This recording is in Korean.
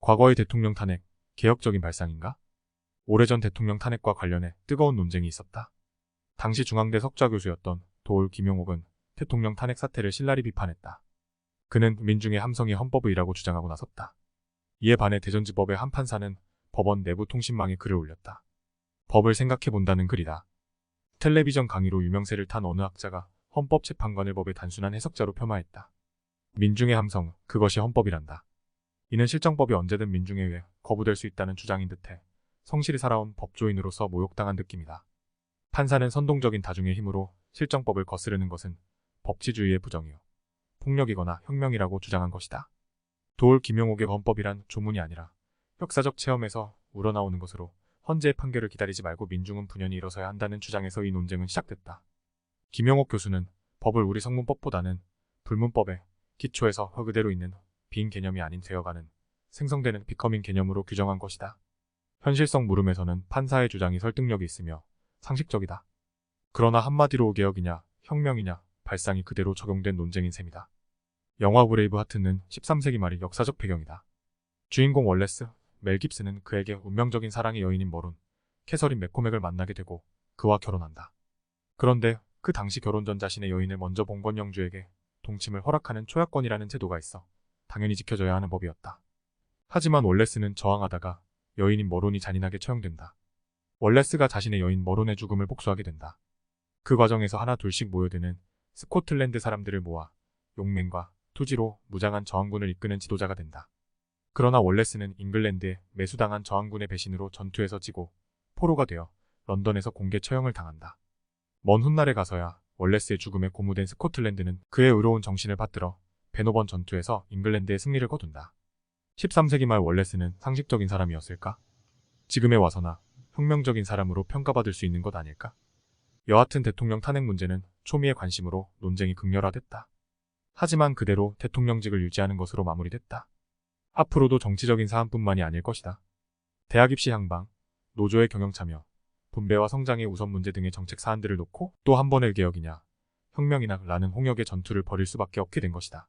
과거의 대통령 탄핵, 개혁적인 발상인가? 오래전 대통령 탄핵과 관련해 뜨거운 논쟁이 있었다. 당시 중앙대 석좌 교수였던 도올 김용옥은 대통령 탄핵 사태를 신랄히 비판했다. 그는 민중의 함성이 헌법의라고 주장하고 나섰다. 이에 반해 대전지법의 한 판사는 법원 내부 통신망에 글을 올렸다. 법을 생각해본다는 글이다. 텔레비전 강의로 유명세를 탄 어느 학자가 헌법재판관을 법의 단순한 해석자로 폄하했다. 민중의 함성, 그것이 헌법이란다. 이는 실정법이 언제든 민중에 의해 거부될 수 있다는 주장인 듯해 성실히 살아온 법조인으로서 모욕당한 느낌이다. 판사는 선동적인 다중의 힘으로 실정법을 거스르는 것은 법치주의의 부정이요 폭력이거나 혁명이라고 주장한 것이다. 도올 김용옥의 헌법이란 조문이 아니라 역사적 체험에서 우러나오는 것으로 헌재의 판결을 기다리지 말고 민중은 분연히 일어서야 한다는 주장에서 이 논쟁은 시작됐다. 김용옥 교수는 법을 우리 성문법보다는 불문법의 기초에서 그대로 있는 빈 개념이 아닌 되어가는 생성되는 비커밍 개념으로 규정한 것이다. 현실성 물음에서는 판사의 주장이 설득력이 있으며 상식적이다. 그러나 한마디로 개혁이냐 혁명이냐 발상이 그대로 적용된 논쟁인 셈이다. 영화 브레이브 하트는 13세기 말의 역사적 배경이다. 주인공 월레스, 멜 깁슨은 그에게 운명적인 사랑의 여인인 머룬, 캐서린 맥코맥을 만나게 되고 그와 결혼한다. 그런데 그 당시 결혼 전 자신의 여인을 먼저 본 권영주에게 동침을 허락하는 초약권이라는 제도가 있어 당연히 지켜져야 하는 법이었다. 하지만 월레스는 저항하다가 여인인 머룬이 잔인하게 처형된다. 월레스가 자신의 여인 머룬의 죽음을 복수하게 된다. 그 과정에서 하나 둘씩 모여드는 스코틀랜드 사람들을 모아 용맹과 투지로 무장한 저항군을 이끄는 지도자가 된다. 그러나 월레스는 잉글랜드에 매수당한 저항군의 배신으로 전투에서 지고 포로가 되어 런던에서 공개 처형을 당한다. 먼 훗날에 가서야 월레스의 죽음에 고무된 스코틀랜드는 그의 의로운 정신을 받들어 베노번 전투에서 잉글랜드의 승리를 거둔다. 13세기 말 월레스는 상식적인 사람이었을까? 지금에 와서나 혁명적인 사람으로 평가받을 수 있는 것 아닐까? 여하튼 대통령 탄핵 문제는 초미의 관심으로 논쟁이 극렬화됐다. 하지만 그대로 대통령직을 유지하는 것으로 마무리됐다. 앞으로도 정치적인 사안뿐만이 아닐 것이다. 대학 입시 향방, 노조의 경영참여, 분배와 성장의 우선 문제 등의 정책 사안들을 놓고 또 한 번의 개혁이냐, 혁명이나 라는 홍역의 전투를 벌일 수밖에 없게 된 것이다.